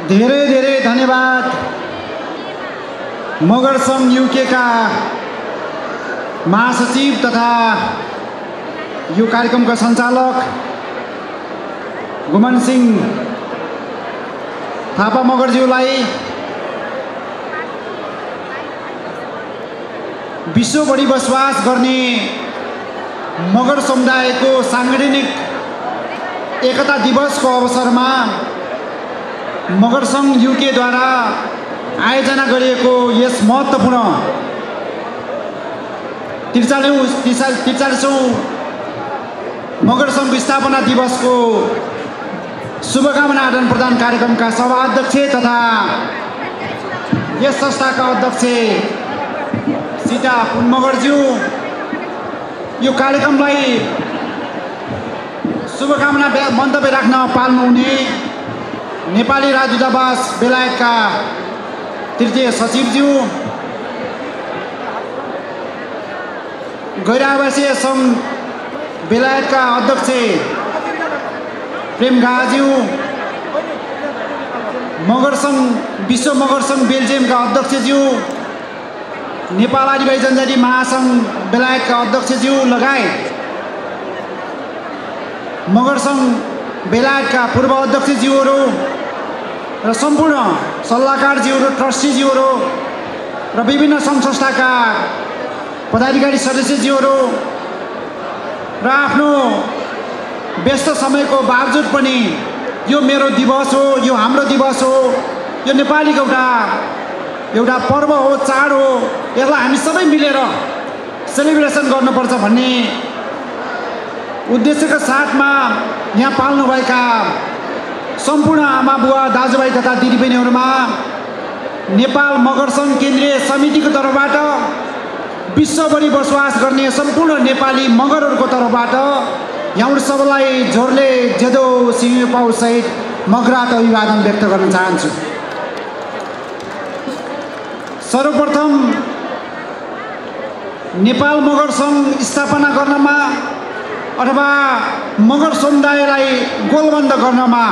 धेरै धेरै धन्यवाद मगर संघ युके का महासचिव तथा यो कार्यक्रमका सञ्चालक गुमान सिंह थापा मगरज्यूलाई विश्वभरि बसोबास गर्ने मगर समुदायको सांगठनिक एकता दिवसको अवसरमा मगर संघ युके द्वारा आयोजना गरिएको यस महत्त्वपूर्ण 43औं मगर संघ स्थापना दिवसको शुभकामना आदान प्रदान कार्यक्रमका सभाध्यक्ष तथा यस संस्थाका अध्यक्ष सीता पुन मगरज्यू यो कार्यक्रमलाई शुभकामना मन्तव्य राख्न पाल्नुहुने नेपाली राजदूतावास बेलायतका तृतीय सचिवज्यू, गैर आवासीय सङ्घ बेलायतका अध्यक्ष प्रेम गाज्यू, मगर सङ्घ विश्व मगर सङ्घ बेल्जियमका अध्यक्षज्यू, नेपाल आदिवासी जनजाति महासङ्घ बेलायतका अध्यक्षज्यू लगायत मगर सङ्घ बेलायतका पूर्व अध्यक्षज्यूहरू र सम्पूर्ण सल्लाहकारज्यूहरू, ट्रस्टीज्यूहरू र विभिन्न सङ्घ संस्थाका पदाधिकारी सदस्यज्यूहरू र आफ्नो व्यस्त समयको बावजुद पनि यो मेरो दिवस हो, यो हाम्रो दिवस हो, यो नेपालीको एउटा पर्व हो, चाड हो, यसलाई हामी सबै मिलेर सेलिब्रेसन गर्नुपर्छ भन्ने उद्देश्यका साथमा यहाँ पाल्नुभएका सम्पूर्ण आमा बुवा दाजुभाइ तथा दिदीबहिनीहरूमा नेपाल मगर सङ्घ केन्द्रीय समितिको तर्फबाट विश्वभरि बसोबास गर्ने सम्पूर्ण नेपाली मगरहरूको तर्फबाट यहाँहरू सबैलाई जोरले जेदो सिंहपाउ सहित मगरात अभिवादन व्यक्त गर्न चाहन्छु। सर्वप्रथम नेपाल मगर सङ्घ स्थापना गर्नमा अथवा मगर समुदायलाई गोलबन्द गर्नमा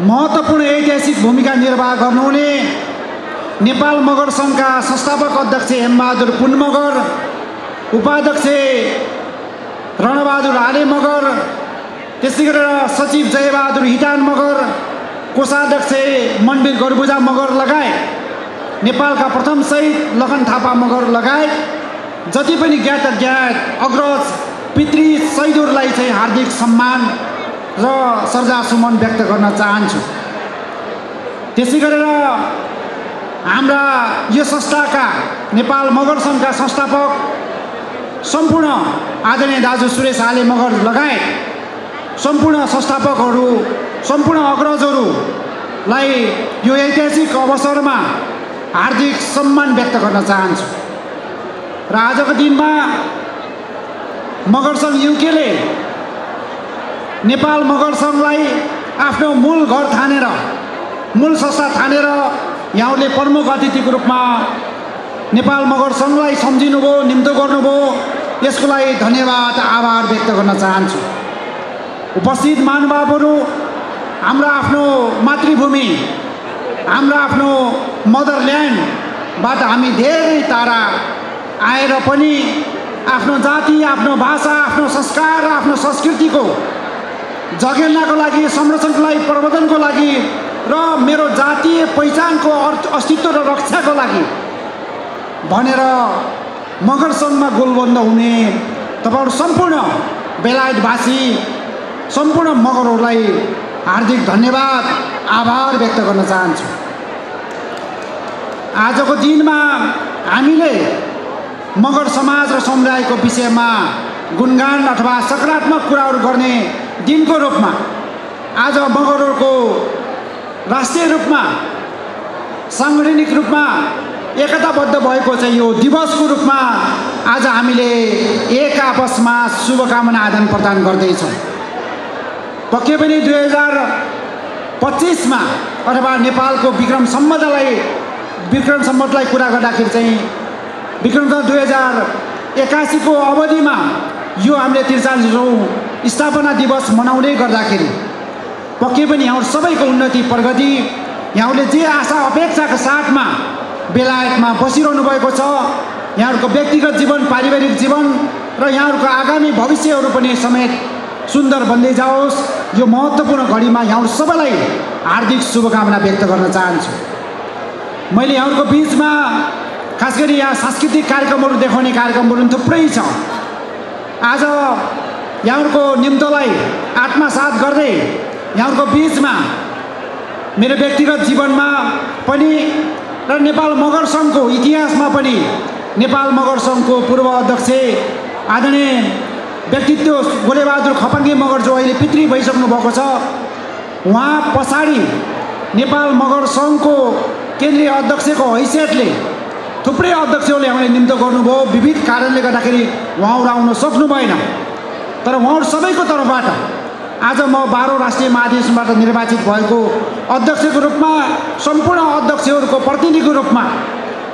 महत्त्वपूर्ण ऐतिहासिक भूमिका निर्वाह गर्नुहुने नेपाल मगर सङ्घका संस्थापक अध्यक्ष हेमबहादुर पुन मगर, उपाध्यक्ष रणबहादुर आले मगर, त्यसै गरेर सचिव जयबहादुर हिटान मगर, कोषाध्यक्ष मनवीर गरबुजा मगर लगायत नेपालका प्रथम शहीद लखन थापा मगर लगायत जति पनि ज्ञात अज्ञात अग्रज पितृ शहीदहरूलाई चाहिँ हार्दिक सम्मान र श्रद्धासुमन व्यक्त गर्न चाहन्छु। त्यसै गरेर हाम्रा यो संस्थाका नेपाल मगर सङ्घका संस्थापक सम्पूर्ण आदरणीय दाजु सुरेश आले मगर लगायत सम्पूर्ण संस्थापकहरू, सम्पूर्ण अग्रजहरूलाई यो ऐतिहासिक अवसरमा हार्दिक सम्मान व्यक्त गर्न चाहन्छु। र आजको दिनमा मगर सङ्घ युकेले नेपाल मगर सङ्घलाई आफ्नो मूल घर ठानेर, मूल संस्था ठानेर यहाँहरूले प्रमुख अतिथिको रूपमा नेपाल मगर सङ्घलाई सम्झिनुभयो, निम्तो गर्नुभयो, यसको लागि धन्यवाद आभार व्यक्त गर्न चाहन्छु। उपस्थित महानुभावहरू, हाम्रो आफ्नो मातृभूमि, हाम्रो आफ्नो मदरल्यान्डबाट हामी धेरै टाढा आएर पनि आफ्नो जाति, आफ्नो भाषा, आफ्नो संस्कार, आफ्नो संस्कृतिको जगेर्नाको लागि, संरक्षणको लागि, प्रवर्धनको लागि र मेरो जातीय पहिचानको अस्तित्व र रक्षाको लागि भनेर मगर सङ्घमा गोलबन्द हुने तपाईँहरू सम्पूर्ण बेलायतवासी, सम्पूर्ण मगरहरूलाई हार्दिक धन्यवाद आभार व्यक्त गर्न चाहन्छु। आजको दिनमा हामीले मगर समाज र समुदायको विषयमा गुणगान अथवा सकारात्मक कुराहरू गर्ने दिनको रूपमा आज मगरहरूको राष्ट्रिय रूपमा, साङ्गठनिक रूपमा एकताबद्ध भएको चाहिँ यो दिवसको रूपमा आज हामीले एक आपसमा शुभकामना आदान प्रदान गर्दैछौँ। पक्कै पनि 2025 मा अथवा नेपालको विक्रम सम्वतलाई कुरा गर्दाखेरि चाहिँ विक्रम 2081 को अवधिमा यो हामीले 43औं स्थापना दिवस मनाउँदै गर्दाखेरि पक्कै पनि यहाँहरू सबैको उन्नति प्रगति, यहाँहरूले जे आशा अपेक्षाका साथमा बेलायतमा बसिरहनु भएको छ, यहाँहरूको व्यक्तिगत जीवन, पारिवारिक जीवन र यहाँहरूको आगामी भविष्यहरू पनि समेत सुन्दर बन्दै जाओस्। यो महत्त्वपूर्ण घडीमा यहाँहरू सबैलाई हार्दिक शुभकामना व्यक्त गर्न चाहन्छु। मैले यहाँहरूको बिचमा खास गरी यहाँ सांस्कृतिक कार्यक्रमहरू देखाउने कार्यक्रमहरू थुप्रै छ। आज यहाँहरूको निम्तोलाई आत्मसात गर्दै यहाँहरूको बिचमा मेरो व्यक्तिगत जीवनमा पनि र नेपाल मगर सङ्घको इतिहासमा पनि नेपाल मगर सङ्घको पूर्व अध्यक्ष आदरणीय व्यक्तित्व गोलेबहादुर खपाङ्गे मगर जो अहिले पितृ भइसक्नु भएको छ, उहाँ पछाडि नेपाल मगर सङ्घको केन्द्रीय अध्यक्षको हैसियतले थुप्रै अध्यक्षहरूले हामीलाई निम्तो गर्नुभयो। विविध कारणले गर्दाखेरि उहाँहरू आउन सक्नु भएन, तर उहाँहरू सबैको तर्फबाट आज म 12औं राष्ट्रिय महाधिवेशनबाट निर्वाचित भएको अध्यक्षको रूपमा, सम्पूर्ण अध्यक्षहरूको प्रतिनिधिको रूपमा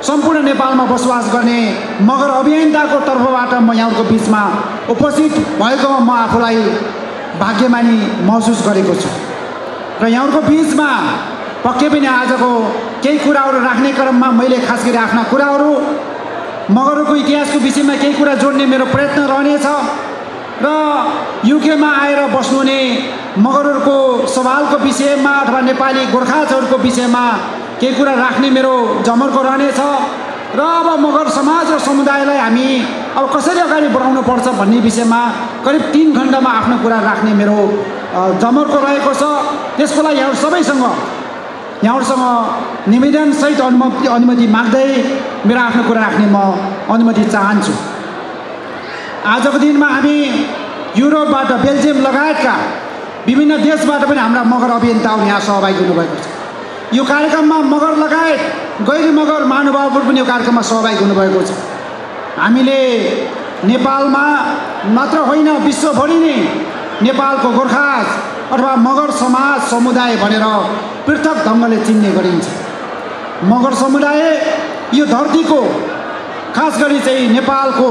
सम्पूर्ण नेपालमा बसोबास गर्ने मगर अभियन्ताको तर्फबाट म यहाँहरूको बिचमा उपस्थित भएकोमा म आफूलाई भाग्यमानी महसुस गरेको छु। र यहाँहरूको बिचमा पक्कै पनि आजको केही कुराहरू राख्ने क्रममा मैले खास गरी आफ्ना कुराहरू मगरहरूको इतिहासको विषयमा केही कुरा जोड्ने मेरो प्रयत्न रहनेछ र युकेमा आएर बस्नुहुने मगरहरूको सवालको विषयमा अथवा नेपाली गोर्खाहरूको विषयमा केही कुरा राख्ने मेरो जमर्को रहनेछ र अब मगर समाज र समुदायलाई हामी अब कसरी अगाडि बढाउनु पर्छ भन्ने विषयमा करिब 3 खण्डमा आफ्नो कुरा राख्ने मेरो जमर्को रहेको छ। त्यसको लागि यहाँहरूसँग निवेदनसहित अनुमति माग्दै मेरो आफ्नो कुरा राख्ने म अनुमति चाहन्छु। आजको दिनमा हामी युरोपबाट, बेल्जियम लगायतका विभिन्न देशबाट पनि हाम्रा मगर अभियन्ताहरू यहाँ सहभागी हुनुभएको छ। यो कार्यक्रममा मगर लगायत गैर मगर महानुभावहरू पनि यो कार्यक्रममा सहभागी हुनुभएको छ। हामीले नेपालमा मात्र होइन, विश्वभरि नै नेपालको गोर्खा अथवा मगर समाज समुदाय भनेर पृथक ढङ्गले चिन्ने गरिन्छ। मगर समुदाय यो धरतीको खास गरी चाहिँ नेपालको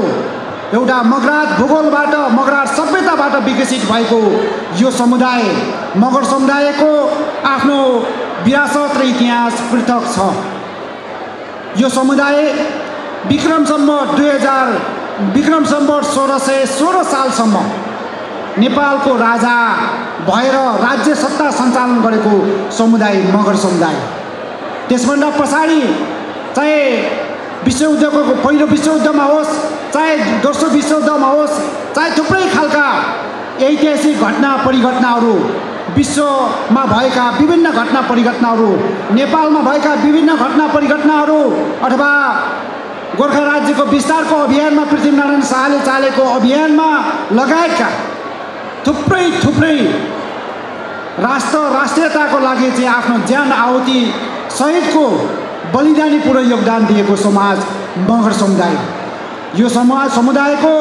एउटा मगराट भूगोलबाट, मगराट सभ्यताबाट विकसित भएको यो समुदाय, मगर समुदायको आफ्नो विरासत र इतिहास पृथक छ। यो समुदाय विक्रम सम्वत 1616 सालसम्म नेपालको राजा भएर राज्य सत्ता सञ्चालन गरेको समुदाय मगर समुदाय। त्यसभन्दा पछाडि चाहे विश्वयुद्धको पहिलो विश्वयुद्धमा होस्, चाहे दोस्रो विश्वयुद्धमा होस्, चाहे थुप्रै खालका ऐतिहासिक घटना परिघटनाहरू, विश्वमा भएका विभिन्न घटना परिघटनाहरू, नेपालमा भएका विभिन्न घटना परिघटनाहरू अथवा गोर्खा राज्यको विस्तारको अभियानमा पृथ्वीनारायण शाहले चालेको अभियानमा लगायतका थुप्रै राष्ट्रियताको लागि चाहिँ आफ्नो ज्यान आहुति सहितको बलिदानीपूर्ण योगदान दिएको समाज मगर समुदाय। यो समुदायको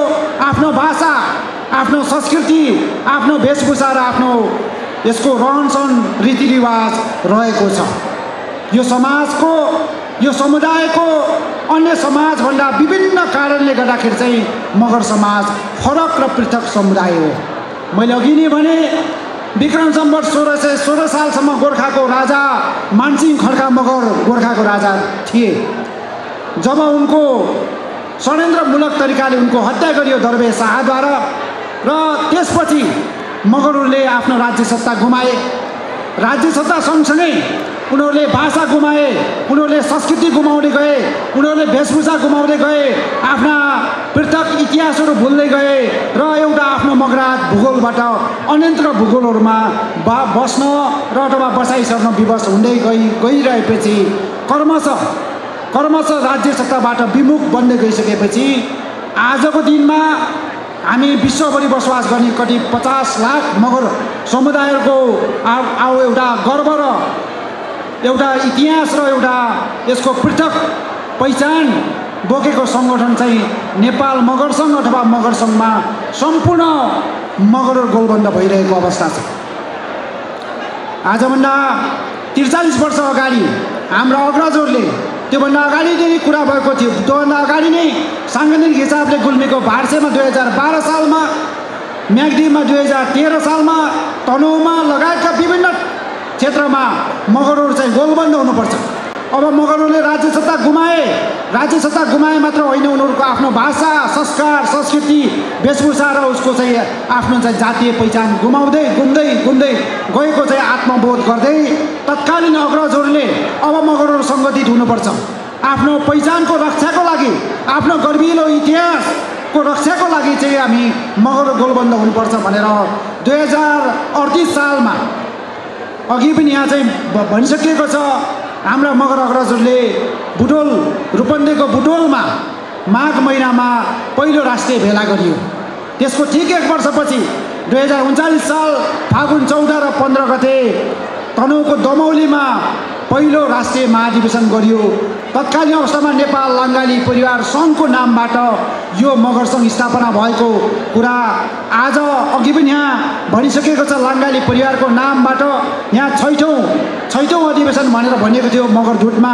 आफ्नो भाषा, आफ्नो संस्कृति, आफ्नो वेशभूषा र आफ्नो यसको रहनसहन रीतिरिवाज रहेको छ। यो समुदायको अन्य समाजभन्दा विभिन्न कारणले गर्दाखेरि चाहिँ मगर समाज फरक र पृथक समुदाय हो। मैले अघि नै भने विक्रम सम्वत 1616 सालसम्म गोर्खाको राजा मानसिंह खड्का मगर गोर्खाको राजा थिए। जब उनको षड्यन्त्रमूलक तरिकाले उनको हत्या गरियो दरवेश शाहद्वारा र त्यसपछि मगरहरूले आफ्नो राज्य सत्ता गुमाए। राज्य सत्ता सँगसँगै उनीहरूले भाषा गुमाए, उनीहरूले संस्कृति गुमाउँदै गए, उनीहरूले वेशभूषा गुमाउँदै गए, आफ्ना पृथक इतिहासहरू भुल्दै गए र एउटा आफ्नो मगराट भूगोलबाट अन्यन्त्र भूगोलहरूमा बस्न र अथवा बसाइ सर्न विवश हुँदै गइरहेपछि क्रमशः राज्य सत्ताबाट विमुख बन्दै गइसकेपछि आजको दिनमा हामी विश्वभरि बसोबास गर्ने करिब 50 लाख मगर समुदायको एउटा गर्व र एउटा इतिहास र एउटा यसको पृथक पहिचान बोकेको सङ्गठन चाहिँ नेपाल मगर सङ्घ अथवा मगर सङ्घमा सम्पूर्ण मगरहरू गोलबन्द भइरहेको अवस्था छ। आजभन्दा 43 वर्ष अगाडि हाम्रा अग्रजहरूले, त्योभन्दा अगाडि नै कुरा भएको थियो, त्योभन्दा अगाडि नै साङ्गठनिक हिसाबले गुल्मीको भार्सेमा 2012 सालमा म्याग्दीमा 2013 सालमा तनहुँमा लगायतका विभिन्न क्षेत्रमा मगरहरू चाहिँ गोलबन्द हुनुपर्छ। अब मगरहरूले राज्य सत्ता गुमाए मात्र होइन, उनीहरूको आफ्नो भाषा, संस्कार, संस्कृति, वेशभूषा र उसको चाहिँ आफ्नो चाहिँ जातीय पहिचान गुमाउँदै गुम्दै गएको चाहिँ आत्मबोध गर्दै तत्कालीन अग्रजहरूले अब मगरहरू सङ्गठित हुनुपर्छ। आफ्नो पहिचानको रक्षाको लागि, आफ्नो गर्विलो इतिहासको रक्षाको लागि चाहिँ हामी मगरहरू गोलबन्द हुनुपर्छ भनेर 2038 सालमा अघि पनि यहाँ चाहिँ भनिसकिएको छ। हाम्रा मगर अग्रजहरूले बुटोल रूपन्देहीको बुटोलमा माघ महिनामा पहिलो राष्ट्रिय भेला गरियो। त्यसको ठिक 1 वर्षपछि 2039 साल फागुन 14 र 15 गते तनहुँको दमौलीमा पहिलो राष्ट्रिय महाधिवेशन गरियो। तत्कालीन अवस्थामा नेपाल लाङ्गाली परिवार सङ्घको नामबाट यो मगर सङ्घ स्थापना भएको कुरा आज अघि पनि यहाँ भनिसकेको छ। लाङ्गाली परिवारको नामबाट यहाँ छैठौँ अधिवेशन भनेर भनिएको थियो मगर झुटमा।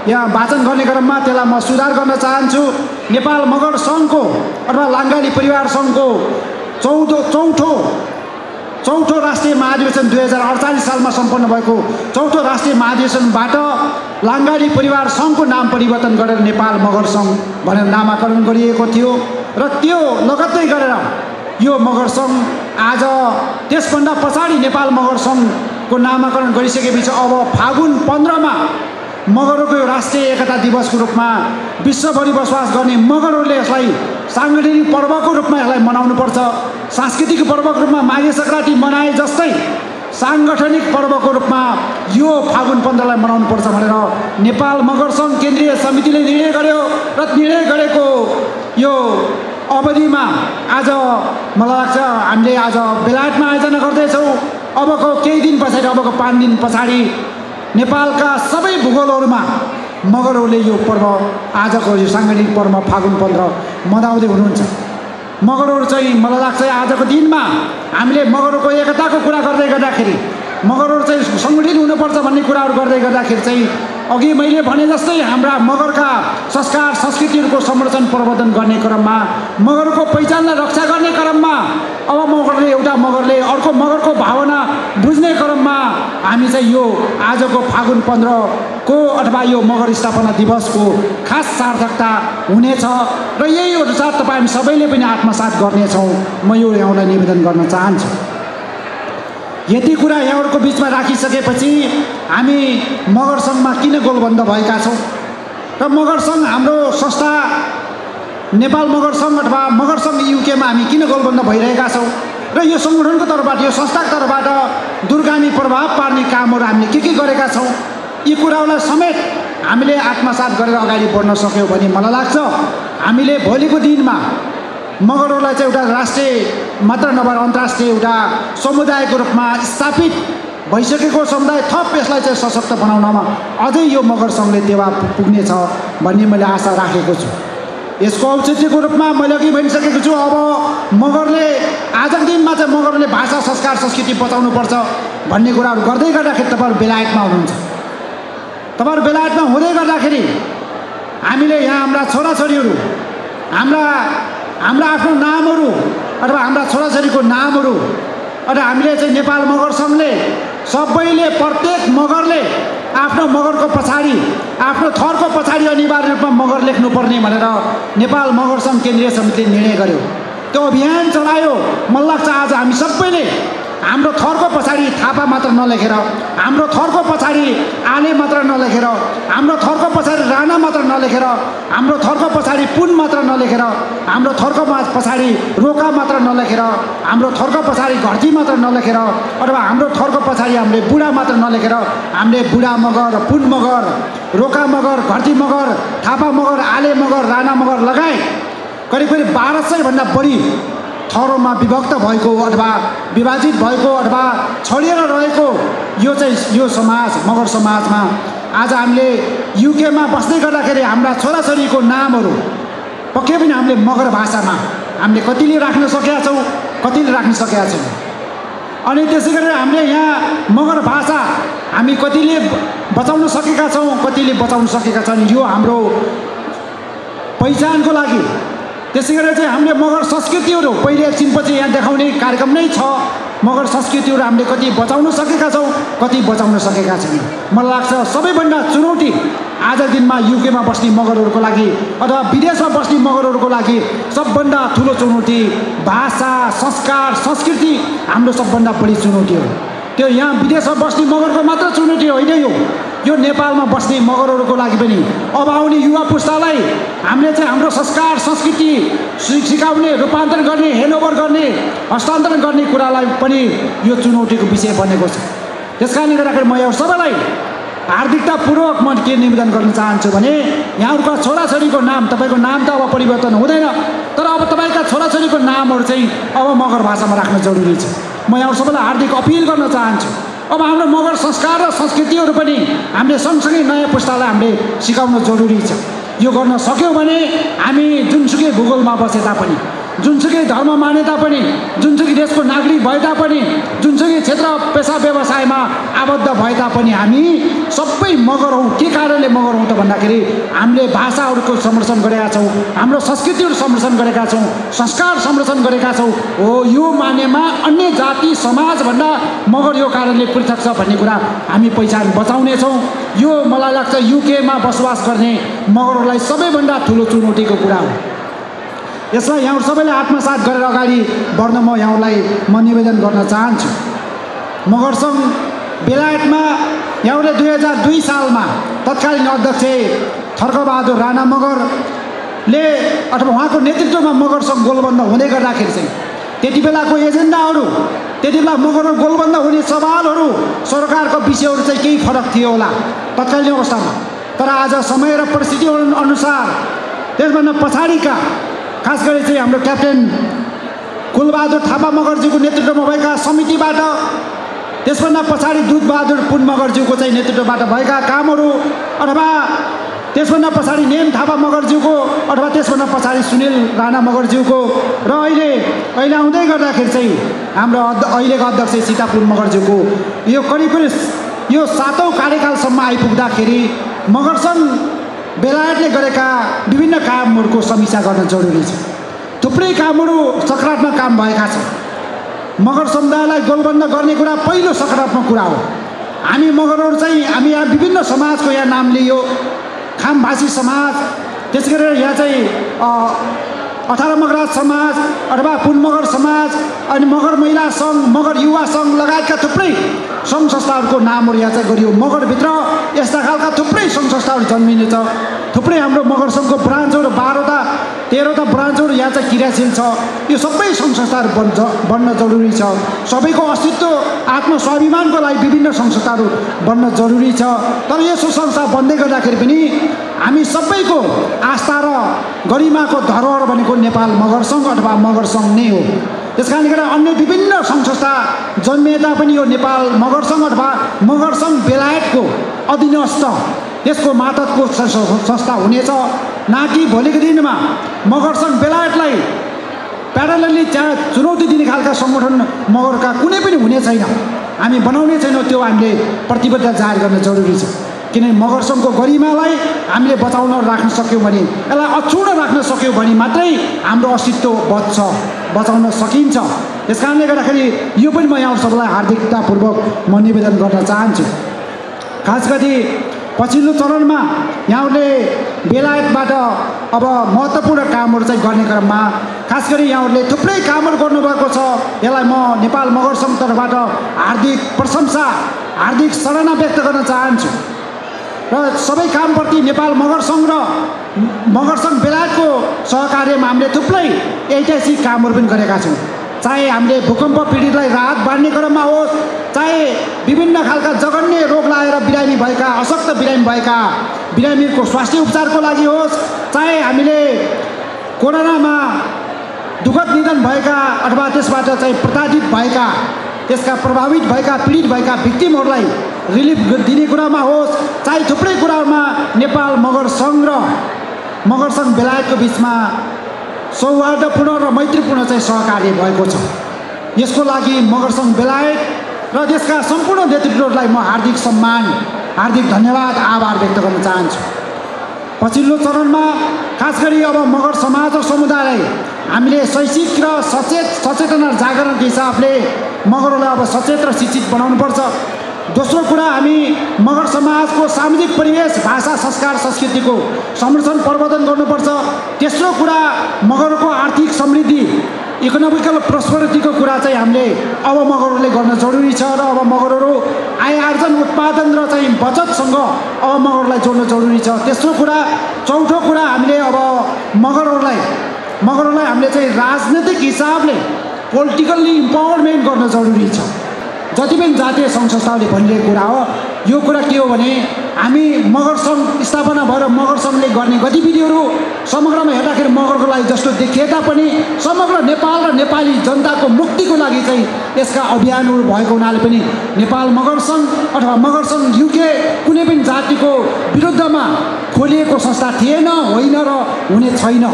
यहाँ वाचन गर्ने क्रममा त्यसलाई म सुधार गर्न चाहन्छु। नेपाल मगर सङ्घको अथवा लाङ्गाली परिवार सङ्घको चौथो राष्ट्रिय महाधिवेशन 2048 सालमा सम्पन्न भएको चौथो राष्ट्रिय महाधिवेशनबाट लाङ्गाली परिवार सङ्घको नाम परिवर्तन गरेर नेपाल मगर सङ्घ भनेर नामाकरण गरिएको थियो र त्यो लगत्तै गरेर यो मगर सङ्घ आज त्यसभन्दा पछाडि नेपाल मगर सङ्घको नामाकरण गरिसकेपछि अब फागुन 15मा मगरहरूको यो राष्ट्रिय एकता दिवसको रूपमा विश्वभरि बसोबास गर्ने मगरहरूले यसलाई साङ्गठनिक पर्वको रूपमा यसलाई मनाउनुपर्छ। सांस्कृतिक पर्वको रूपमा माघे सङ्क्रान्ति मनाए जस्तै साङ्गठनिक पर्वको रूपमा यो फागुन 15लाई मनाउनुपर्छ भनेर नेपाल मगर सङ्घ केन्द्रीय समितिले निर्णय गर्यो र निर्णय गरेको यो अवधिमा आज मलाई लाग्छ हामीले आज बेलायतमा आयोजना गर्दैछौँ। अबको केही दिन पछाडि, अबको 5 दिन पछाडि नेपालका सबै भूगोलहरूमा मगरहरूले यो पर्व, आजको यो साङ्गठनिक पर्व फागुन 15 मनाउँदै हुनुहुन्छ। मगरहरू चाहिँ मलाई लाग्छ आजको दिनमा हामीले मगरहरूको एकताको कुरा गर्दै गर्दाखेरि, मगरहरू चाहिँ सङ्गठित हुनुपर्छ भन्ने कुराहरू गर्दै गर्दाखेरि चाहिँ अघि मैले भने जस्तै हाम्रा मगरका संस्कार संस्कृतिहरूको संरक्षण प्रवर्धन गर्ने क्रममा, मगरको पहिचानलाई रक्षा गर्ने क्रममा अब एउटा मगरले अर्को मगरको भावना बुझ्ने क्रममा हामी चाहिँ यो आजको फागुन 15 को अथवा यो मगर स्थापना दिवसको खास सार्थकता हुनेछ र यही अनुसार तपाईँ हामी सबैले पनि आत्मसात गर्नेछौँ। म यो यहाँलाई निवेदन गर्न चाहन्छु। यति कुरा यहाँहरूको बिचमा राखिसकेपछि हामी मगर सङ्घमा किन गोलबन्द भएका छौँ र मगर सङ्घ हाम्रो संस्था नेपाल मगर सङ्घ अथवा मगर सङ्घ युकेमा हामी किन गोलबन्द भइरहेका छौँ र यो सङ्गठनको तर्फबाट, यो संस्थाको तर्फबाट दूरगामी प्रभाव पार्ने कामहरू हामीले के गरेका छौँ, यी कुराहरूलाई समेत हामीले आत्मसात गरेर अगाडि बढ्न सक्यौँ भने मलाई लाग्छ हामीले भोलिको दिनमा मगरहरूलाई चाहिँ एउटा राष्ट्रिय मात्र नभएर अन्तर्राष्ट्रिय एउटा समुदायको रूपमा स्थापित भइसकेको समुदाय थप यसलाई चाहिँ सशक्त बनाउनमा अझै यो मगर सङ्घले टेवा पुग्नेछ भन्ने मैले आशा राखेको छु। यसको औचित्यको रूपमा मैले अघि भनिसकेको छु। अब मगरले आजको दिनमा चाहिँ मगरले भाषा, संस्कार, संस्कृति बचाउनुपर्छ भन्ने कुराहरू गर्दै गर्दाखेरि तपाईँहरू बेलायतमा हुनुहुन्छ। तपाईँहरू बेलायतमा हुँदै गर्दाखेरि हामीले यहाँ हाम्रा छोराछोरीहरू, हाम्रा आफ्नो नामहरू अथवा हाम्रा छोराछोरीको नामहरू अथवा हामीले चाहिँ नेपाल मगर सङ्घले सबैले, प्रत्येक मगरले आफ्नो मगरको पछाडि, आफ्नो थरको पछाडि अनिवार्य रूपमा मगर लेख्नुपर्ने भनेर नेपाल मगर सङ्घ केन्द्रीय समितिले निर्णय गर्यो। त्यो अभियान चलायो। मलाई लाग्छ आज हामी सबैले हाम्रो थरको पछाडि थापा मात्र नलेखेर, हाम्रो थरको पछाडि आले मात्र नलेखेर, हाम्रो थरको पछाडि राणा मात्र नलेखेर, हाम्रो थरको पछाडि पुन मात्र नलेखेर, हाम्रो थरको पछाडि रोका मात्र नलेखेर, हाम्रो थरको पछाडि घर्ती मात्र नलेखेर अथवा हाम्रो थरको पछाडि हामीले बुढा मात्र नलेखेर हामीले बुढा मगर, पुन मगर, रोका मगर, घर्ती मगर, थापा मगर, आले मगर, राणा मगर लगायत करिब 1200 भन्दा बढी थरोमा विभक्त भएको अथवा विभाजित भएको अथवा छडिएर रहेको यो चाहिँ यो समाज, मगर समाजमा आज हामीले युकेमा बस्दै गर्दाखेरि हाम्रा छोराछोरीको नामहरू पक्कै पनि हामीले मगर भाषामा हामीले कतिले राख्न सकेका छौँ, कतिले राख्न सकेका छैनौँ। अनि त्यसै गरेर हामीले यहाँ मगर भाषा हामी कतिले बचाउन सकेका छौँ, कतिले बचाउन सकेका छन्। यो हाम्रो पहिचानको लागि, त्यसै गरेर चाहिँ हामीले मगर संस्कृतिहरू पहिले एकछिनपछि यहाँ देखाउने कार्यक्रम नै छ। मगर संस्कृतिहरू हामीले कति बचाउन सकेका छौँ, कति बचाउन सकेका छैनौँ। मलाई लाग्छ सबैभन्दा चुनौती आज दिनमा युकेमा बस्ने मगरहरूको लागि अथवा विदेशमा बस्ने मगरहरूको लागि सबभन्दा ठुलो चुनौती भाषा, संस्कार, संस्कृति हाम्रो सबभन्दा बढी चुनौती हो। त्यो यहाँ विदेशमा बस्ने मगरको मात्र चुनौती होइन, यो नेपालमा बस्ने मगरहरूको लागि पनि अब आउने युवा पुस्तालाई हामीले चाहिँ हाम्रो संस्कार संस्कृति सिकाउने, रूपान्तरण गर्ने, हेन्डओभर गर्ने, हस्तान्तरण गर्ने कुरालाई पनि यो चुनौतीको विषय बनेको छ। त्यस कारणले गर्दाखेरि म यहाँ सबैलाई हार्दिकतापूर्वक म के निवेदन गर्न चाहन्छु भने यहाँहरूका छोराछोरीको नाम, तपाईँको नाम त अब परिवर्तन हुँदैन, तर अब तपाईँका छोराछोरीको नामहरू चाहिँ अब मगर भाषामा राख्न जरुरी छ। म यहाँ सबैलाई हार्दिक अपिल गर्न चाहन्छु। अब हाम्रो मगर संस्कार र संस्कृतिहरू पनि हामीले सँगसँगै नयाँ पुस्तालाई हामीले सिकाउन जरुरी छ। यो गर्न सक्यौँ भने हामी जुनसुकै भूगोलमा बसे तापनि, जुनसुकै धर्म माने तापनि, जुनसुकै देशको नागरिक भए तापनि, जुनसुकै क्षेत्र पेसा व्यवसायमा आबद्ध भए तापनि हामी सबै मगर हौँ। के कारणले मगर हौँ त भन्दाखेरि हामीले भाषाहरूको संरक्षण गरेका छौँ, हाम्रो संस्कृतिहरू संरक्षण गरेका छौँ, संस्कार संरक्षण गरेका छौँ। हो, यो मानेमा अन्य जाति समाजभन्दा मगर यो कारणले पृथक छ भन्ने कुरा हामी पहिचान बचाउनेछौँ। यो मलाई लाग्छ युकेमा बसोबास गर्ने मगरहरूलाई सबैभन्दा ठुलो चुनौतीको कुरा हो। यसलाई यहाँहरू सबैले आत्मसात गरेर अगाडि बढ्न म यहाँहरूलाई निवेदन गर्न चाहन्छु। मगर सङ्घ बेलायतमा यहाँहरूले 2002 सालमा तत्कालीन अध्यक्ष थर्कबहादुर राणा मगरले अथवा उहाँको नेतृत्वमा मगर सङ्घ गोलबन्द हुँदै गर्दाखेरि चाहिँ त्यति बेलाको एजेन्डाहरू, त्यति बेला मगरहरू गोलबन्द हुने सवालहरू, सरकारको विषयहरू चाहिँ केही फरक थियो होला तत्कालीन अवस्थामा। तर आज समय र परिस्थिति अनुसार त्यसभन्दा पछाडिका खास गरी चाहिँ हाम्रो क्याप्टेन कुलबहादुर थापा मगरज्यूको नेतृत्वमा भएका समितिबाट, त्यसभन्दा पछाडि दुधबहादुर पुन मगरज्यूको चाहिँ नेतृत्वबाट भएका कामहरू, अथवा त्यसभन्दा पछाडि नेम थापा मगरज्यूको, अथवा त्यसभन्दा पछाडि सुनिल राणा मगरज्यूको, र अहिले आउँदै गर्दाखेरि चाहिँ हाम्रो अहिलेको अध्यक्ष सीतापुर मगरज्यूको यो करिब यो 7औं कार्यकालसम्म आइपुग्दाखेरि मगर सङ्घ बेलायतले गरेका विभिन्न कामहरूको समीक्षा गर्न जरुरी छ। थुप्रै कामहरू सकारात्मक काम भएका छन्। मगर समुदायलाई गोलबन्द गर्ने कुरा पहिलो सकारात्मक कुरा हो। हामी मगरहरू चाहिँ हामी यहाँ विभिन्न समाजको यहाँ नाम लियो, खामभाषी समाज, त्यसै गरेर यहाँ चाहिँ 18 मगराज समाज अथवा पुन मगर समाज, अनि मगर महिला सङ्घ, मगर युवा सङ्घ लगायतका थुप्रै सङ्घ संस्थाहरूको नामहरू यहाँ चाहिँ गरियो। मगरभित्र यस्ता खालका थुप्रै सङ्घ संस्थाहरू जन्मिनेछ। थुप्रै हाम्रो मगर सङ्घको ब्रान्चहरू 12वटा 13वटा ब्रान्चहरू यहाँ चाहिँ क्रियाशील छ। यो सबै सङ्घ संस्थाहरू बन्न जरुरी छ। सबैको अस्तित्व, आत्मस्वाभिमानको लागि विभिन्न सङ्घ संस्थाहरू बन्न जरुरी छ। तर यसो संस्था बन्दै गर्दाखेरि पनि हामी सबैको आस्था र गरिमाको धरोहर भनेको नेपाल मगर सङ्घ अथवा मगर सङ्घ नै हो। त्यस कारणले गर्दा अन्य विभिन्न सङ्घ संस्था जन्मिए तापनि यो नेपाल मगर सङ्घ अथवा मगर सङ्घ बेलायतको अधीनस्थ त्यसको मातहतको संस्था हुनेछ, न कि भोलिको दिनमा मगर सङ्घ बेलायतलाई प्यारलली त्यहाँ चुनौती दिने खालका सङ्गठन मगरका कुनै पनि हुने छैन। हामी बनाउने छैनौँ, त्यो हामीले प्रतिबद्धता जाहेर गर्न जरुरी छ। किनभने मगर सङ्घको गरिमालाई हामीले बचाउन राख्न सक्यौँ भने, यसलाई अक्षुण्ण राख्न सक्यौँ भने मात्रै हाम्रो अस्तित्व बच्छ, बचाउन सकिन्छ। त्यस कारणले गर्दाखेरि यो पनि म यहाँ सबैलाई हार्दिकतापूर्वक म निवेदन गर्न चाहन्छु। खास गरी पछिल्लो चरणमा यहाँहरूले बेलायतबाट अब महत्त्वपूर्ण कामहरू चाहिँ गर्ने क्रममा खास गरी यहाँहरूले थुप्रै कामहरू गर्नुभएको छ। यसलाई म नेपाल मगर सङ्घ तर्फबाट हार्दिक प्रशंसा, हार्दिक सराहना व्यक्त गर्न चाहन्छु। र सबै कामप्रति नेपाल मगर सङ्घ र मगर सङ्घ बेलायतको सहकार्यमा हामीले थुप्रै ऐतिहासिक कामहरू पनि गरेका छौँ। चाहे हामीले भूकम्प पीडितलाई राहत बाँड्ने क्रममा होस्, चाहे विभिन्न खालका जघन्य रोग लागेर बिरामी भएका, अशक्त बिरामी भएका बिरामीहरूको स्वास्थ्य उपचारको लागि होस्, चाहे हामीले कोरोनामा दुःखद निधन भएका अथवा त्यसबाट चाहिँ प्रताडित भएका, त्यसका प्रभावित भएका, पीडित भएका भिक्टिमहरूलाई रिलिफ दिने कुरामा होस्, चाहे थुप्रै कुरामा नेपाल मगर सङ्घ र मगर सङ्घ बेलायतको बिचमा सौहार्दपूर्ण र मैत्रीपूर्ण चाहिँ सहकार्य भएको छ। यसको लागि मगर सङ्घ बेलायत र त्यसका सम्पूर्ण नेतृत्वहरूलाई म हार्दिक सम्मान, हार्दिक धन्यवाद, आभार व्यक्त गर्न चाहन्छु। पछिल्लो चरणमा खास गरी अब मगर समाज र समुदायलाई हामीले शैक्षिक र सचेतना जागरणको हिसाबले मगरलाई अब सचेत र शिक्षित बनाउनुपर्छ। दोस्रो कुरा, हामी मगर समाजको सामाजिक परिवेश, भाषा, संस्कार, संस्कृतिको संरक्षण प्रवर्धन गर्नुपर्छ। तेस्रो कुरा, मगरको आर्थिक समृद्धि, इकोनोमिकल प्रोस्पेरिटीको कुरा चाहिँ हामीले अब मगरहरूले गर्न जरुरी छ र अब मगरहरू आय आर्जन, उत्पादन र चाहिँ बचतसँग अब मगरलाई जोड्न जरुरी छ। तेस्रो कुरा, चौथो कुरा, हामीले अब मगरहरूलाई हामीले चाहिँ राजनीतिक हिसाबले पोलिटिकल्ली इम्पावरमेन्ट गर्न जरुरी छ। जति पनि जातीय सङ्घ संस्थाले भनिरहेको कुरा हो, यो कुरा के हो भने हामी मगर सङ्घ स्थापना भएर मगर सङ्घले गर्ने गतिविधिहरू समग्रमा हेर्दाखेरि मगरको लागि जस्तो देखिए तापनि समग्र नेपाल र नेपाली जनताको मुक्तिको लागि चाहिँ यसका अभियानहरू भएको हुनाले पनि नेपाल मगर सङ्घ अथवा मगर सङ्घ युके कुनै पनि जातिको विरुद्धमा खोलिएको संस्था थिएन, होइन र हुने छैन।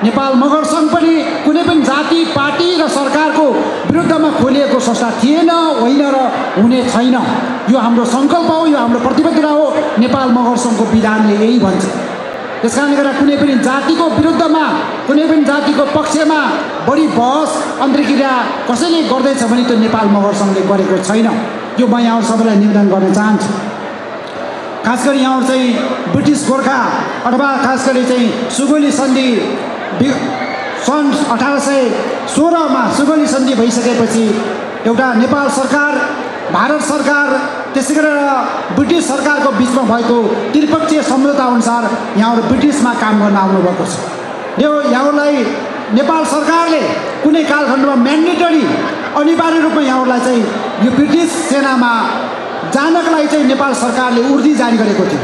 नेपाल मगर सङ्घ पनि कुनै पनि जाति, पार्टी र सरकारको विरुद्धमा खोलिएको संस्था थिएन, होइन र हुने छैन। यो हाम्रो सङ्कल्प हो, यो हाम्रो प्रतिबद्धता हो। नेपाल मगर सङ्घको विधानले यही भन्छ। त्यस कारणले गर्दा कुनै पनि जातिको विरुद्धमा, कुनै पनि जातिको पक्षमा बढी बहस अन्तर्क्रिया कसैले गर्दैछ भने त्यो नेपाल मगर सङ्घले गरेको छैन। यो म यहाँहरू सबैलाई निवेदन गर्न चाहन्छु। खास गरी यहाँहरू चाहिँ ब्रिटिस गोर्खा अथवा खास गरी चाहिँ सुगौली सन्धि सन् 1816मा सुगौली सन्धि भइसकेपछि एउटा नेपाल सरकार, भारत सरकार, त्यसै गरेर ब्रिटिस सरकारको बिचमा भएको त्रिपक्षीय सम्झौता अनुसार यहाँहरू ब्रिटिसमा काम गर्न आउनुभएको छ। यो यहाँहरूलाई नेपाल सरकारले कुनै कालखण्डमा म्यान्डेटरी अनिवार्य रूपमा यहाँहरूलाई चाहिँ यो ब्रिटिस सेनामा जानका लागि चाहिँ नेपाल सरकारले उर्दी जारी गरेको थियो,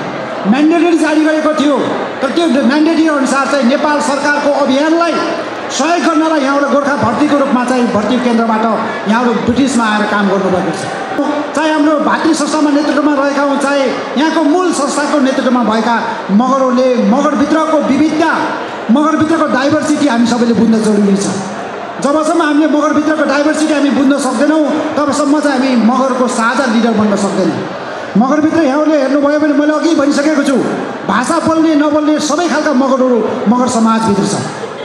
म्यान्डेटरी जारी गरेको थियो। तर त्यो म्यान्डेटरी अनुसार चाहिँ नेपाल सरकारको अभियानलाई सहयोग गर्नलाई यहाँहरू गोर्खा भर्तीको रूपमा चाहिँ भर्ती केन्द्रबाट यहाँहरू ब्रिटिसमा आएर काम गर्नुभएको छ। चाहे हाम्रो भातृ संस्थामा नेतृत्वमा रहेका हुन्, चाहे यहाँको मूल संस्थाको नेतृत्वमा भएका मगरहरूले मगरभित्रको विविधता, मगरभित्रको डाइभर्सिटी हामी सबैले बुझ्न जरुरी छ। जबसम्म हामीले मगरभित्रको डाइभर्सिटी हामी बुझ्न सक्दैनौँ तबसम्म चाहिँ हामी मगरको साझा लिडर बन्न सक्दैनौँ। मगरभित्र यहाँहरूले हेर्नुभयो भने मैले अघि भनिसकेको छु, भाषा बोल्ने नबोल्ने सबै खालका मगरहरू मगर समाजभित्र छ।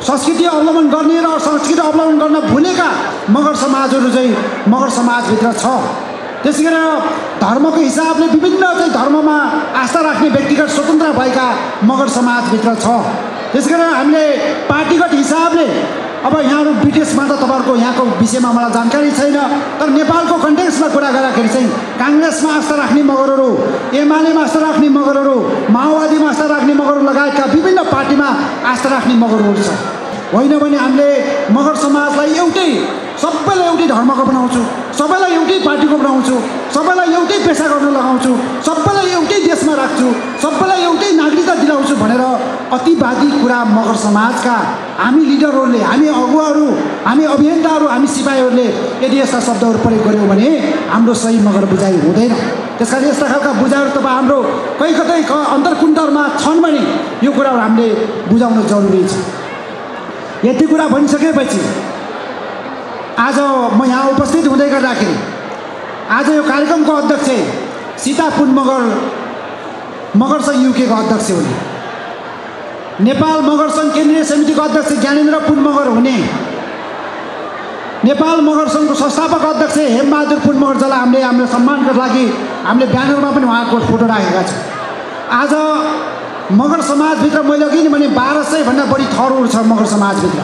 संस्कृति अवलम्बन गर्ने र संस्कृति अवलम्बन गर्न भुलेका मगर समाजहरू चाहिँ मगर समाजभित्र छ। त्यसै गरेर धर्मको हिसाबले विभिन्न चाहिँ धर्ममा आस्था राख्ने व्यक्तिगत स्वतन्त्र भएका मगर समाजभित्र छ। त्यसै गरेर हामीले पार्टीगत हिसाबले अब यहाँहरू ब्रिटिसमा त तपाईँहरूको यहाँको विषयमा मलाई जानकारी छैन, तर नेपालको कन्टेक्स्टमा कुरा गर्दाखेरि चाहिँ काङ्ग्रेसमा आस्था राख्ने मगरहरू, एमालेमा आस्था राख्ने मगरहरू, माओवादीमा आस्था राख्ने मगरहरू लगायतका विभिन्न पार्टीमा आस्था राख्ने मगरहरू छ। होइन भने हामीले मगर समाजलाई एउटै, सबैलाई एउटै धर्मको बनाउँछु, सबैलाई एउटै पार्टीको बनाउँछु, सबैलाई एउटै पेसा गर्न लगाउँछु, सबैलाई एउटै देशमा राख्छु, सबैलाई एउटै नागरिकता दिलाउँछु भनेर अतिवादी कुरा मगर समाजका हामी लिडरहरूले, हामी अगुवाहरू, हामी अभियन्ताहरू, हामी सिपाहीहरूले यदि यस्ता शब्दहरू प्रयोग गऱ्यौँ भने हाम्रो सही मगर बुझाइ हुँदैन। त्यस कारण यस्ता खालका बुझाइहरू तपाईँ हाम्रो कतै अन्तर्कुण्ठरमा छन् भने यो कुराहरू हामीले बुझाउन जरुरी छ। यति कुरा भनिसकेपछि आज म यहाँ उपस्थित हुँदै गर्दाखेरि आज यो कार्यक्रमको अध्यक्ष सीता पुन मगर सङ्घ युकेको अध्यक्ष हुने, नेपाल मगर सङ्घ केन्द्रीय समितिको अध्यक्ष ज्ञानेन्द्र पुन मगर हुने, नेपाल मगर सङ्घको संस्थापक अध्यक्ष हेमबहादुर पुन मगर जसलाई हामीले हाम्रो सम्मानको लागि हामीले ब्यानरमा पनि उहाँको फोटो राखेका छौँ। आज मगर समाजभित्र मैले अघि नै भने 1200 भन्दा बढी थरहरू छ मगर समाजभित्र।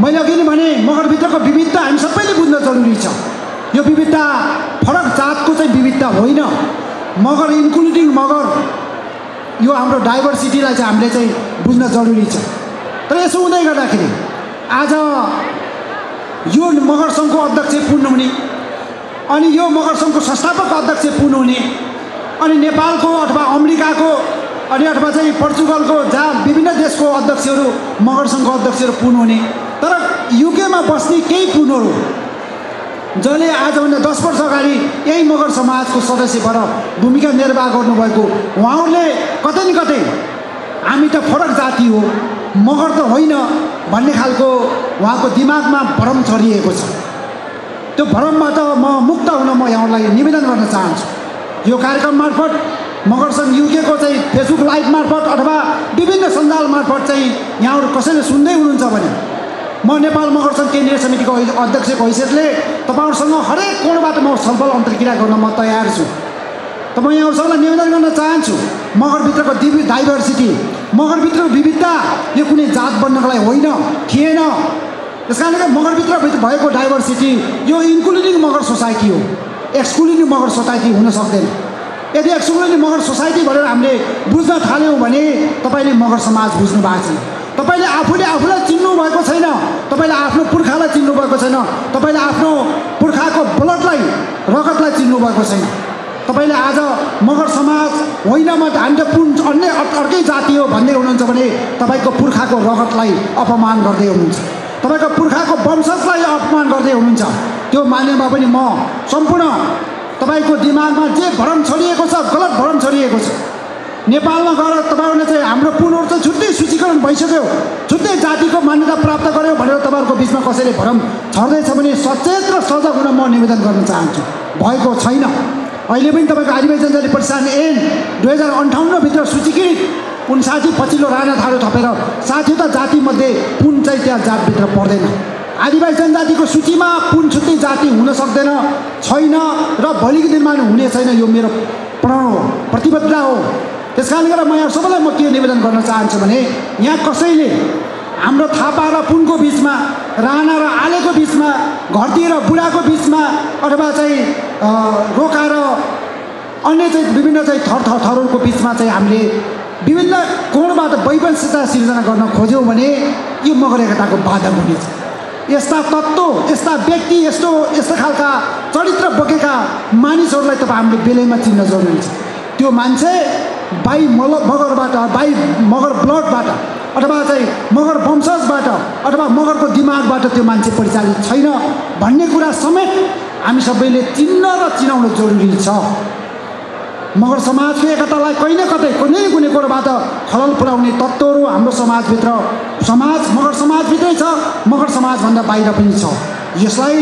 मैले अघि नै भने मगरभित्रको विविधता हामी सबैले बुझ्न जरुरी छ। यो विविधता फरक जातको चाहिँ विविधता होइन, मगर इन्क्लुडिङ मगर, यो हाम्रो डाइभर्सिटीलाई चाहिँ हामीले चाहिँ बुझ्न जरुरी छ। तर यसो हुँदै गर्दाखेरि आज यो मगर सङ्घको अध्यक्ष पुन हुने, अनि यो मगर सङ्घको संस्थापक अध्यक्ष पुन हुने, अनि नेपालको अथवा अमेरिकाको अनि अथवा चाहिँ पोर्चुगलको जहाँ विभिन्न देशको अध्यक्षहरू मगर सङ्घको अध्यक्षहरू पुन हुने। तर युकेमा बस्ने केही पुनहरू जसले आजभन्दा 10 वर्ष अगाडि यही मगर समाजको सदस्य भएर भूमिका निर्वाह गर्नुभएको, उहाँहरूले कतै न कतै हामी त फरक जाति हो, मगर त होइन भन्ने खालको उहाँको दिमागमा भ्रम छरिएको छ। त्यो भ्रमबाट म मुक्त हुन म यहाँहरूलाई निवेदन गर्न चाहन्छु। यो कार्यक्रम मार्फत मगरसँग युकेको चाहिँ फेसबुक लाइभ मार्फत अथवा विभिन्न सञ्जाल मार्फत चाहिँ यहाँहरू कसैले सुन्दै हुनुहुन्छ भने म नेपाल मगरसङ्घ केन्द्रीय समितिको अध्यक्षको हैसियतले तपाईँहरूसँग हरेक कोणबाट म छलफल अन्तर्क्रिया गर्न म तयार छु। त म यहाँहरूसँगलाई निवेदन गर्न चाहन्छु, मगरभित्रको डाइभर्सिटी, मगरभित्रको विविधता यो कुनै जात बन्नको लागि होइन, थिएन। त्यस कारणले मगरभित्र भएको डाइभर्सिटी यो इन्क्लुडिङ मगर सोसाइटी हो, एक्सक्लुडिङ मगर सोसाइटी हुन सक्दैन। यदि एक्सक्लुडिङ मगर सोसाइटी भनेर हामीले बुझ्न थाल्यौँ भने तपाईँले मगर समाज बुझ्नु भएको छैन, तपाईँले आफूलाई चिन्नु भएको छैन, तपाईँले आफ्नो पुर्खालाई चिन्नु भएको छैन, तपाईँले आफ्नो पुर्खाको ब्लडलाई रगतलाई चिन्नु भएको छैन। तपाईँले आज मगर समाज होइन म हामी त अन्य अर्कै जाति हो भन्दै हुनुहुन्छ भने तपाईँको पुर्खाको रगतलाई अपमान गर्दै हुनुहुन्छ, तपाईँको पुर्खाको वंशजलाई अपमान गर्दै हुनुहुन्छ। त्यो मानेमा पनि म सम्पूर्ण तपाईँको दिमागमा जे भ्रम छरिएको छ, गलत भ्रम छरिएको छ। नेपालमा गएर तपाईँहरूले चाहिँ हाम्रो पुनहरू चाहिँ छुट्टै सूचीकरण भइसक्यो, छुट्टै जातिको मान्यता प्राप्त गर्यो भनेर तपाईँहरूको बिचमा कसैले भ्रम छर्दैछ भने सचेत र सजग हुन म निवेदन गर्न चाहन्छु। भएको छैन। अहिले पनि तपाईँको आदिवासी जनजाति प्रतिष्ठान ऐन 2058 भित्र सूचीकृत 59 पछिल्लो राणा थारू थपेर 60वटा जातिमध्ये पुन चाहिँ त्यहाँ जातभित्र पर्दैन। आदिवासी जनजातिको सूचीमा पुन छुट्टै जाति हुन सक्दैन, छैन र भोलिको दिनमा हुने छैन। यो मेरो प्रण हो, प्रतिबद्धता हो। त्यस कारणले गर्दा म यहाँ सबैलाई म के निवेदन गर्न चाहन्छु भने यहाँ कसैले हाम्रो थापा र पुनको बिचमा, राणा र आलेको बिचमा, घरती र बुढाको बिचमा अथवा चाहिँ रोका र अन्य चाहिँ विभिन्न चाहिँ थरहरूको बिचमा चाहिँ हामीले विभिन्न कोणबाट वैवंशिकता सिर्जना गर्न खोज्यौँ भने यो मगर एकताको बाधक हुनेछ। यस्ता तत्त्व, यस्ता व्यक्ति, यस्ता खालका चरित्र बोकेका मानिसहरूलाई तपाईँ हामीले बेलैमा चिन्न जरुरी छ। त्यो मान्छे मगर ब्लडबाट अथवा चाहिँ मगर वंशजबाट अथवा मगरको दिमागबाट त्यो मान्छे परिचालित छैन भन्ने कुरा समेत हामी सबैले चिन्न र चिनाउन जरुरी छ। मगर समाजको एकतालाई कहीँ न कतै कुनै कोणबाट खलल पुर्याउने तत्त्वहरू हाम्रो समाजभित्र मगर समाजभित्रै छ, मगर समाजभन्दा बाहिर पनि छ। यसलाई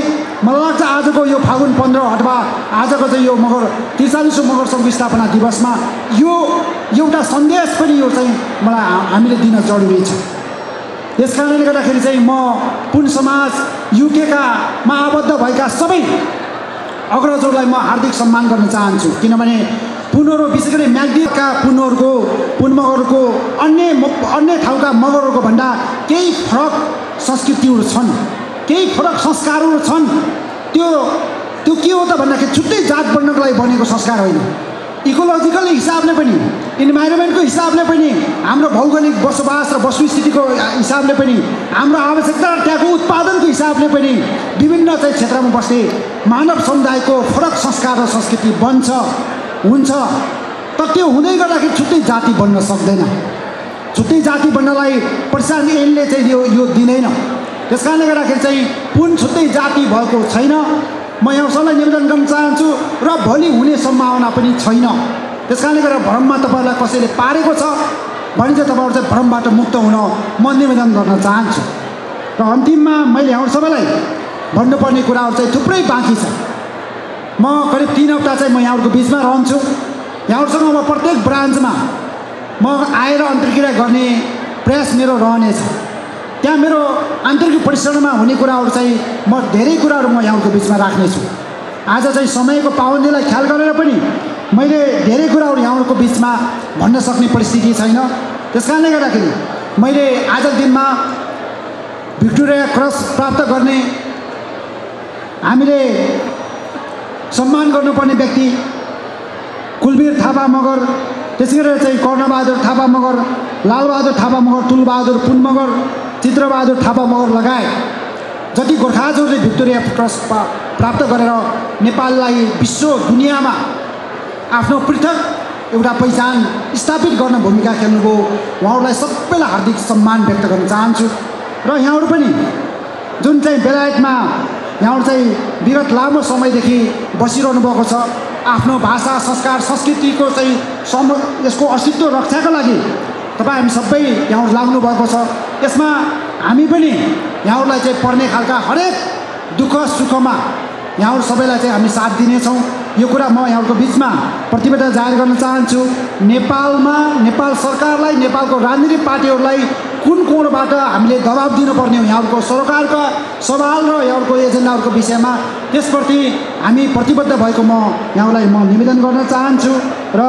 मलाई लाग्छ आजको यो फागुन 15 अथवा आजको चाहिँ यो मगर 43औं मगर सङ्घ स्थापना दिवसमा यो एउटा सन्देश पनि यो चाहिँ मलाई हामीले दिन जरुरी छ। यस कारणले गर्दाखेरि चाहिँ म पुन समाज युकेकामा आबद्ध भएका सबै अग्रजहरूलाई म हार्दिक सम्मान गर्न चाहन्छु। किनभने पुनहरू विशेष गरी म्याग्दीका पुन मगरको अन्य ठाउँका मगरहरूको भन्दा केही फरक संस्कृतिहरू छन्, केही फरक संस्कारहरू छन्। त्यो के हो त भन्दाखेरि छुट्टै जात बन्नको लागि बनेको संस्कार होइन। इकोलोजिकल हिसाबले पनि, इन्भाइरोमेन्टको हिसाबले पनि, हाम्रो भौगोलिक बसोबास र वस्तुस्थितिको हिसाबले पनि, हाम्रो आवश्यकता र त्यहाँको उत्पादनको हिसाबले पनि विभिन्न चाहिँ क्षेत्रमा बस्ने मानव समुदायको फरक संस्कार र संस्कृति हुन्छ। तर त्यो हुँदै गर्दाखेरि छुट्टै जाति बन्न सक्दैन। छुट्टै जाति बन्नलाई प्रतिष्ठान ऐनले चाहिँ यो दिँदैन। त्यस कारणले गर्दाखेरि चाहिँ पुन छुट्टै जाति भएको छैन। म यहाँ सबैलाई निवेदन गर्न चाहन्छु र भोलि हुने सम्भावना पनि छैन। त्यस कारणले गर्दा भ्रममा तपाईँहरूलाई कसैले पारेको छ भने चाहिँ तपाईँहरू चाहिँ भ्रमबाट मुक्त हुन म निवेदन गर्न चाहन्छु। र अन्तिममा मैले यहाँ सबैलाई भन्नुपर्ने कुराहरू चाहिँ थुप्रै बाँकी छ। म करिब 3 हप्ता चाहिँ म यहाँहरूको बिचमा रहन्छु। यहाँहरूसँग म प्रत्येक ब्रान्चमा म आएर अन्तर्क्रिया गर्ने प्रयास मेरो रहनेछ। त्यहाँ मेरो आन्तरिक परिश्रममा हुने कुराहरू चाहिँ म धेरै कुराहरू म यहाँहरूको बिचमा राख्नेछु। आज चाहिँ समयको पाबन्दीलाई ख्याल गरेर पनि मैले धेरै कुराहरू यहाँहरूको बिचमा भन्न सक्ने परिस्थिति छैन। त्यस कारणले गर्दाखेरि मैले आजको दिनमा भिक्टोरिया क्रस प्राप्त गर्ने, हामीले सम्मान गर्नुपर्ने व्यक्ति कुलवीर थापा मगर, त्यसै गरेर चाहिँ कर्णबहादुर थापा मगर, लालबहादुर थापा मगर, तुलबहादुर पुन मगर, चित्रबहादुर थापा मगर लगायत जति गोर्खाजहरूले भिक्टोरिया क्रस प्राप्त गरेर नेपाललाई विश्व दुनियाँमा आफ्नो पृथक एउटा पहिचान स्थापित गर्न भूमिका खेल्नुभयो। उहाँहरूलाई सबैलाई हार्दिक सम्मान व्यक्त गर्न चाहन्छु। र यहाँहरू पनि जुन चाहिँ बेलायतमा यहाँहरू चाहिँ विगत लामो समयदेखि बसिरहनु भएको छ, आफ्नो भाषा, संस्कार, संस्कृतिको चाहिँ यसको अस्तित्व रक्षाको लागि तपाईँ हामी सबै यहाँहरू लाग्नु भएको छ। यसमा हामी पनि यहाँहरूलाई चाहिँ पर्ने खालका हरेक दुःख सुखमा यहाँहरू सबैलाई चाहिँ हामी साथ दिनेछौँ। यो कुरा म यहाँहरूको बिचमा प्रतिबद्धता जाहेर गर्न चाहन्छु। नेपालमा नेपाल सरकारलाई, नेपालको राजनीतिक पार्टीहरूलाई कुन कोणबाट हामीले दबाब दिनुपर्ने हो यहाँहरूको सरकारका सवाल र यहाँहरूको एजेन्डाहरूको विषयमा, त्यसप्रति हामी प्रतिबद्ध भएको यहाँलाई म निवेदन गर्न चाहन्छु। र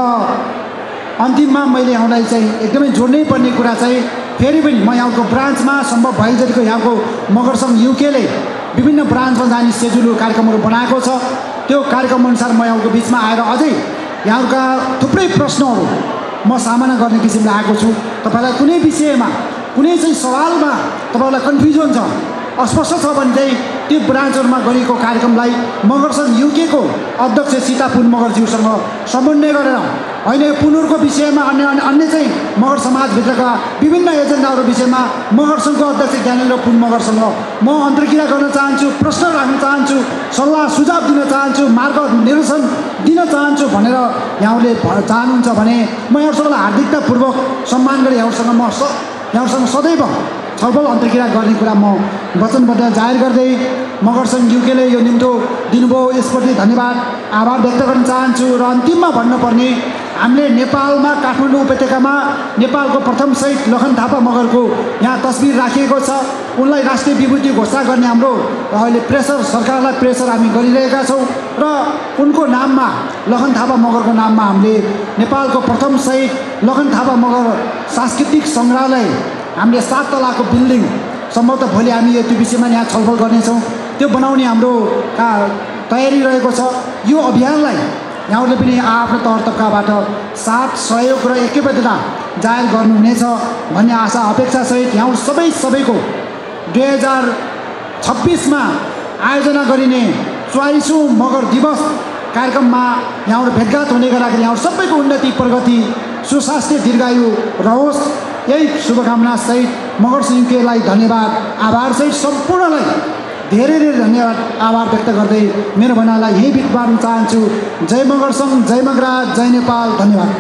अन्तिममा मैले यहाँलाई चाहिँ एकदमै जोड्नै पर्ने कुरा चाहिँ फेरि पनि म यहाँको ब्रान्चमा सम्भव भए जतिको यहाँको मगर सङ्घ युकेले विभिन्न ब्रान्चमा जाने सेड्युल कार्यक्रमहरू बनाएको छ। त्यो कार्यक्रम अनुसार म यहाँको बिचमा आएर अझै यहाँका थुप्रै प्रश्नहरू म सामना गर्ने किसिमले आएको छु। तपाईँलाई कुनै विषयमा कुनै चाहिँ सवालमा तपाईँलाई कन्फ्युजन छ, अस्पष्ट छ भने चाहिँ त्यो ब्रान्चहरूमा गरिएको कार्यक्रमलाई मगर सङ्घ युकेको अध्यक्ष सीता पुन मगरज्यूसँग समन्वय गरेर होइन यो पुनरको विषयमा अन्य चाहिँ मगर समाजभित्रका विभिन्न एजेन्डाहरू विषयमा मगर सङ्घको अध्यक्ष ज्ञानेन्द्र पुन मगरसँग म अन्तर्क्रिया गर्न चाहन्छु, प्रश्न राख्न चाहन्छु, सल्लाह सुझाव दिन चाहन्छु, मार्ग निर्देशन दिन चाहन्छु भनेर यहाँहरूले चाहनुहुन्छ भने म यहाँहरूसँग हार्दिकतापूर्वक सम्मान गरी यहाँहरूसँग सदैव छलफल अन्तर्क्रिया गर्ने कुरा म वचनबद्ध जाहेर गर्दै मगर सङ्घ युकेले यो निम्तो दिनुभयो यसप्रति धन्यवाद आभार व्यक्त गर्न चाहन्छु। र अन्तिममा भन्नुपर्ने हामीले नेपालमा काठमाडौँ उपत्यकामा नेपालको प्रथम शहीद लखन थापा मगरको यहाँ तस्बिर राखिएको छ। उनलाई राष्ट्रिय विभूति घोषणा गर्ने हाम्रो अहिले सरकारलाई प्रेसर हामी गरिरहेका छौँ र उनको नाममा लखन थापा मगरको नाममा हामीले नेपालको प्रथम शहीद लखन थापा मगर सांस्कृतिक सङ्ग्रहालय हामीले 7 तलाको बिल्डिङ सम्भवतः भोलि हामी त्यो विषयमा यहाँ छलफल गर्नेछौँ। त्यो बनाउने हाम्रो तयारी रहेको छ। यो अभियानलाई यहाँहरूले पनि आफ्नो तौर तब्काबाट साथ सहयोग र एकबद्धता जाहेर गर्नुहुनेछ भन्ने आशा अपेक्षासहित यहाँहरू सबैको 2026मा आयोजना गरिने 44औं मगर दिवस कार्यक्रममा यहाँहरू भेटघाट हुने गर्दाखेरि यहाँहरू सबैको उन्नति प्रगति सुस्वास्थ्य दीर्घायु रहोस्, यही शुभकामना सहित मगर सङ्घलाई धन्यवाद आभारसहित सम्पूर्णलाई धेरै धन्यवाद आभार व्यक्त गर्दै मेरो भनाइलाई यही बिट पार्न चाहन्छु। जय मगर सङ्घ, जय मगराज, जय नेपाल, धन्यवाद।